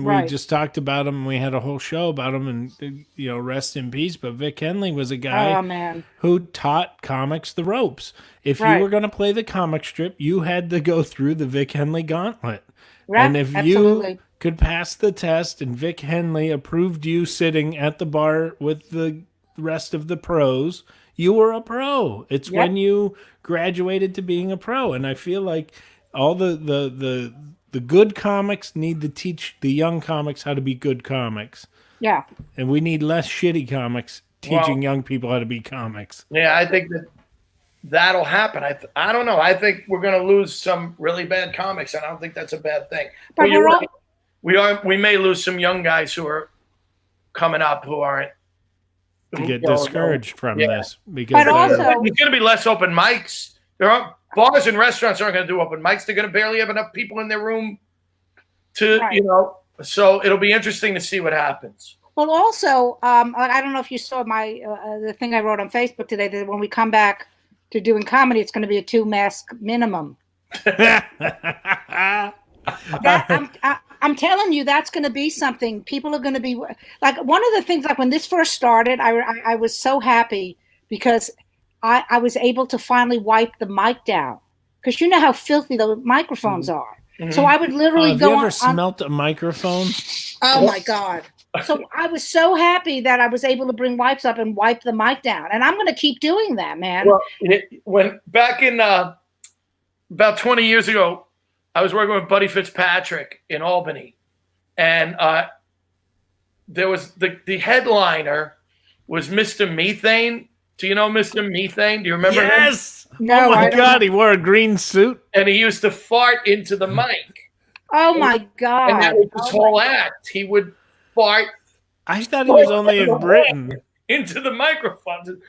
Right. just talked about him. We had a whole show about him, and rest in peace. But Vic Henley was a guy who taught comics the ropes. If you were going to play the comic strip, you had to go through the Vic Henley gauntlet. Right. And if you could pass the test and Vic Henley approved you sitting at the bar with the rest of the pros, you were a pro. It's when you graduated to being a pro. And I feel like all the good comics need to teach the young comics how to be good comics. Yeah. And we need less shitty comics teaching young people how to be comics. Yeah, I think that'll happen. I don't know. I think we're going to lose some really bad comics, and I don't think that's a bad thing. But you're right. We may lose some young guys who are coming up who aren't. To get discouraged from this. Because but also, there's going to be less open mics. There are bars and restaurants aren't going to do open mics. They're going to barely have enough people in their room to, so it'll be interesting to see what happens. Well, also, I don't know if you saw my the thing I wrote on Facebook today, that when we come back to doing comedy, it's going to be a 2-mask minimum. I'm telling you, that's going to be something. People are going to be like, one of the things, like when this first started, I was so happy because I was able to finally wipe the mic down, because you know how filthy the microphones are. Mm-hmm. So I would literally go on. Have you ever smelt a microphone? Oh my God. So I was so happy that I was able to bring wipes up and wipe the mic down. And I'm going to keep doing that, man. Well, when back in about 20 years ago, I was working with Buddy Fitzpatrick in Albany. And there was the headliner was Mr. Methane. Do you know Mr. Methane? Do you remember him? Yes. No, oh my God, he wore a green suit. And he used to fart into the mic. Oh my God. And that was his whole act. He would fart. I thought he was only in Britain. Into the microphone.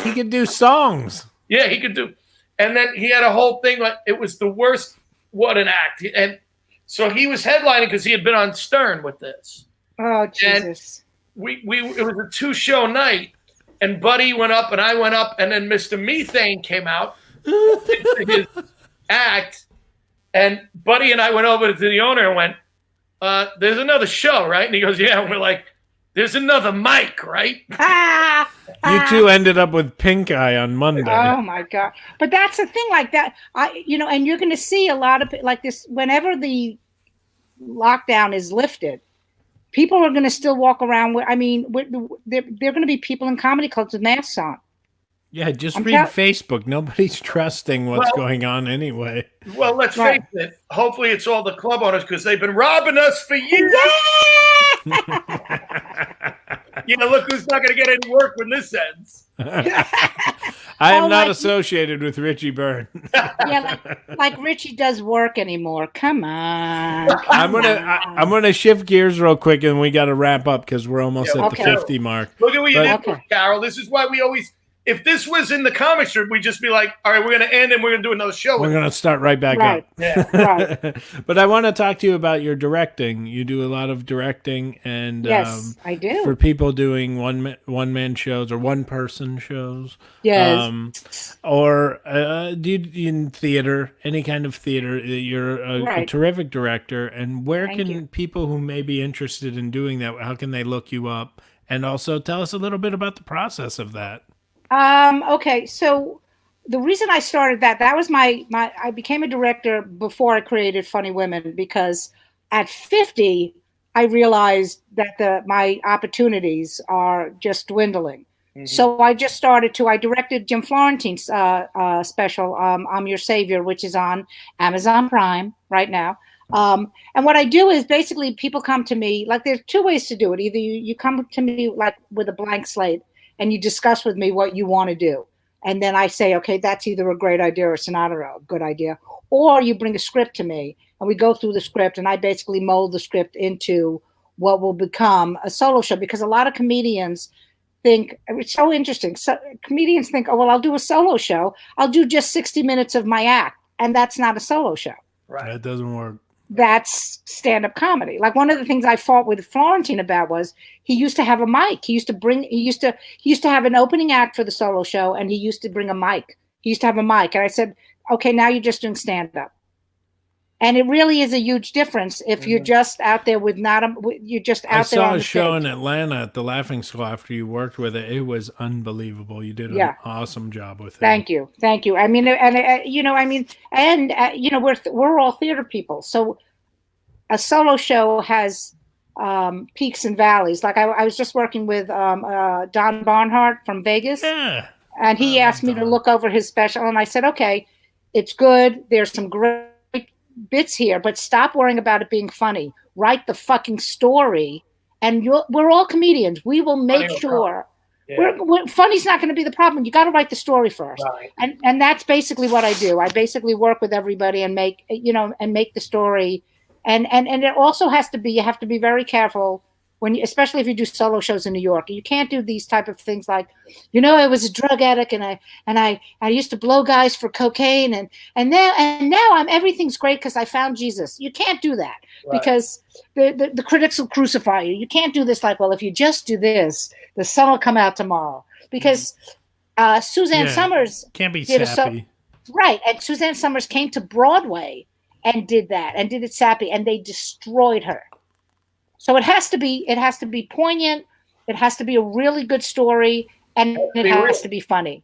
He could do songs. Yeah, he could do. And then he had a whole thing like it was the worst. What an act. And so he was headlining because he had been on Stern with this. Oh, Jesus. And it was a 2-show night, and Buddy went up and I went up, and then Mr. Methane came out into his act, and Buddy and I went over to the owner and went, there's another show, right? And he goes, yeah. And we're like, there's another mic, right? You two ended up with pink eye on Monday. Oh my God. But that's the thing, like that, and you're going to see a lot of like this, whenever the lockdown is lifted, people are going to still walk around with, there are going to be people in comedy clubs with masks on. Yeah, just read Facebook. Nobody's trusting what's going on anyway. Well, let's face it. Hopefully it's all the club owners, because they've been robbing us for years. Yeah! Look who's not going to get any work when this ends. I am not associated with Richie Byrne. Yeah, like Richie does work anymore. Come on. I'm gonna shift gears real quick, and we got to wrap up because we're almost at the 50 mark. Look at what you did, Carol. This is why we always. If this was in the comic strip, we'd just be like, all right, we're going to end and we're going to do another show. We're going to start right back up. Yeah. Right. But I want to talk to you about your directing. You do a lot of directing. And yes, I do. For people doing one-man shows or one-person shows. Yes. Or do you in theater, any kind of theater. You're a terrific director. And where can people who may be interested in doing that, how can they look you up? And also tell us a little bit about the process of that. Okay, so the reason I started that was I became a director before I created Funny Women, because at 50 I realized that my opportunities are just dwindling. Mm-hmm. So I just I directed Jim Florentine's special, I'm Your Savior, which is on Amazon Prime right now. And what I do is basically people come to me, like there's two ways to do it. Either you come to me like with a blank slate and you discuss with me what you want to do. And then I say, okay, that's either a great idea or it's not a good idea. Or you bring a script to me and we go through the script and I basically mold the script into what will become a solo show. Because a lot of comedians think, it's so interesting. So comedians think, oh, well, I'll do a solo show. I'll do just 60 minutes of my act. And that's not a solo show. Right. That doesn't work. That's stand-up comedy. Like one of the things I fought with Florentine about was he used to have a mic. He used to have an opening act for the solo show, and he used to bring a mic. He used to have a mic, and I said, okay, now you're just doing stand-up. And it really is a huge difference if you're just out there with you're just out there on the I saw a show stage. in Atlanta at the Laughing Skull after you worked with it. It was unbelievable. You did an awesome job with it. Thank you. I mean, we're all theater people. So a solo show has peaks and valleys. Like I was just working with Don Barnhart from Vegas. Yeah. And he asked me to look over his special. And I said, okay, it's good. There's some great bits here, but stop worrying about it being funny. Write the fucking story, and we're all comedians. We will make sure funny's not going to be the problem. You got to write the story first, and that's basically what I do. I basically work with everybody and make the story, and it also has to be. You have to be very careful especially if you do solo shows in New York. You can't do these type of things like, I was a drug addict and I used to blow guys for cocaine and now everything's great because I found Jesus. You can't do that because the critics will crucify you. You can't do this like, well, if you just do this, the sun will come out tomorrow. Because Suzanne Summers can't be sappy. And Suzanne Summers came to Broadway and did that and did it sappy, and they destroyed her. So it has to be poignant. It has to be a really good story, and it has to be funny.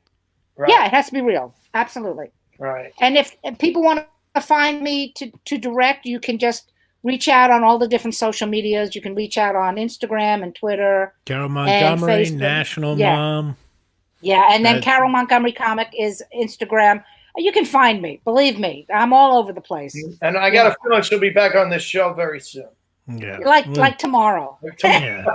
Right. Yeah, it has to be real. Absolutely. Right. And if people want to find me to direct, you can just reach out on all the different social medias. You can reach out on Instagram and Twitter. Carole Montgomery, National Mom. Yeah, and then Carole Montgomery Comic is Instagram. You can find me. Believe me, I'm all over the place. And I got a feeling she'll be back on this show very soon. Yeah, like tomorrow. Yeah.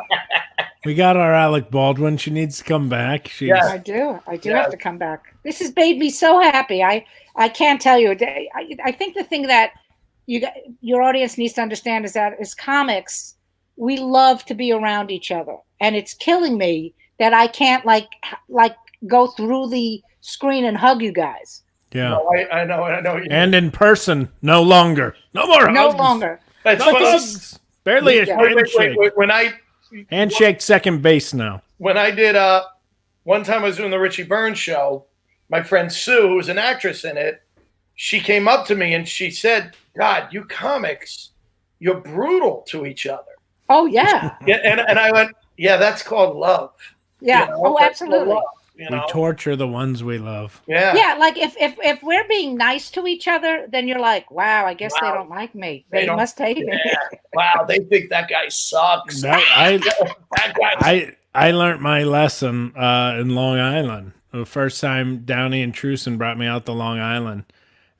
We got our Alec Baldwin. She needs to come back. I do have to come back. This has made me so happy. I can't tell you. I think the thing that your audience needs to understand is that as comics, we love to be around each other, and it's killing me that I can't like go through the screen and hug you guys. Yeah, no, I know. And in person, no longer. No more hugs. No longer. Barely a handshake. Wait, handshake second base now. When I did one time I was doing the Richie Byrne show, my friend Sue, who was an actress in it, she came up to me and she said, God, you comics, you're brutal to each other. Oh yeah. And I went, yeah, that's called love. Yeah. Oh, absolutely. We torture the ones we love. Yeah. Yeah, like if we're being nice to each other, then you're like, wow, I guess they don't like me. They must hate me. Wow, they think that guy sucks. I learned my lesson in Long Island. The first time Downey and Truson brought me out to Long Island,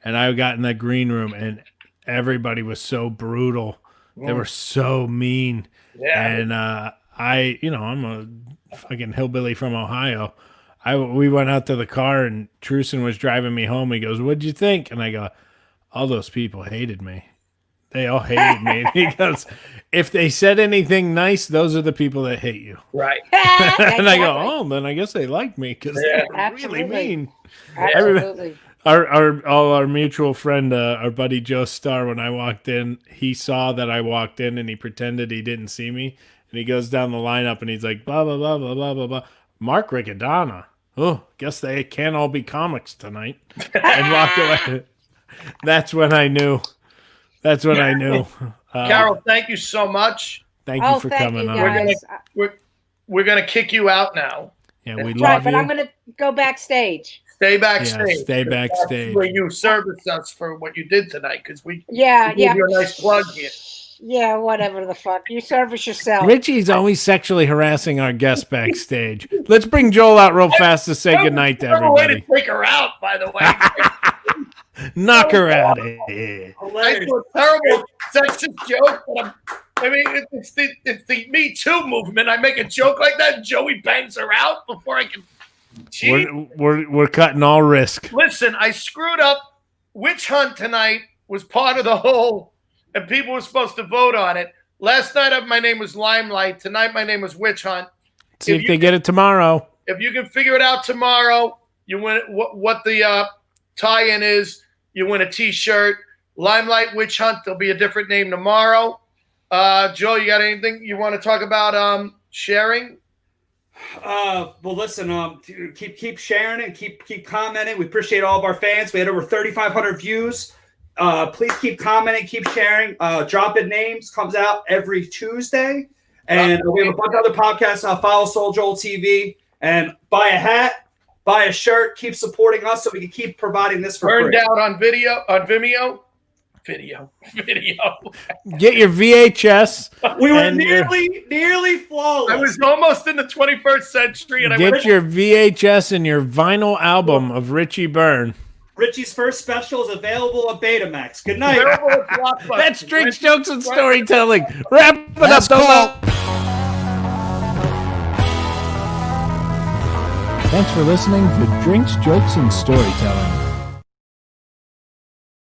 and I got in the green room, and everybody was so brutal. They were so mean. Yeah. And I'm a fucking hillbilly from Ohio. we went out to the car and Truson was driving me home. He goes, "What'd you think?" And I go, "All those people hated me. They all hated me." And he goes, "If they said anything nice, those are the people that hate you." Right. And I go, "Oh, then I guess they like me because they're really mean." Absolutely. All our mutual friend, our buddy Joe Starr, when I walked in, he saw that I walked in and he pretended he didn't see me. And he goes down the lineup and he's like, blah, blah, blah, blah, blah, blah, blah. Mark Riccadonna. Oh, guess they can't all be comics tonight. And walked away. That's when I knew. Carole, thank you so much. Thank you for coming on. We're gonna kick you out now. Yeah, we love Right, but you. I'm going to go backstage. Stay backstage. Yeah, stay backstage. That's where you service us for what you did tonight, because we gave Yeah. you a nice plug here. Yeah, whatever the fuck. You service yourself. Richie's always sexually harassing our guests backstage. Let's bring Joel out real fast to say goodnight to Way everybody. to take her out, by the way. Knock her out. Eh. I do a terrible sexist joke, but it's the Me Too movement. I make a joke like that, and Joey bangs her out before I can cheat. We're cutting all risk. Listen, I screwed up. Witch Hunt tonight was part of the whole, and people were supposed to vote on it. Last night, my name was Limelight. Tonight, my name was Witch Hunt. See if they get it tomorrow. If you can figure it out tomorrow, you win what the tie-in is. You win a T-shirt. Limelight Witch Hunt. There'll be a different name tomorrow. Joe, you got anything you want to talk about sharing? Well, listen, keep sharing it, keep commenting. We appreciate all of our fans. We had over 3,500 views. Please keep commenting, keep sharing. Dropping Names comes out every Tuesday, and we have a bunch of other podcasts. Follow Soul Joel TV and buy a hat, buy a shirt. Keep supporting us so we can keep providing this for Burned free. out on Vimeo. Video. Get your VHS. We were nearly flawless. I was almost in the 21st century, and Get your VHS and your vinyl album of Richie Byrne. Richie's first special is available at Betamax. Good night. That's Drinks, Jokes, and Storytelling. Wrap it up, Domo. Thanks for listening to Drinks, Jokes, and Storytelling.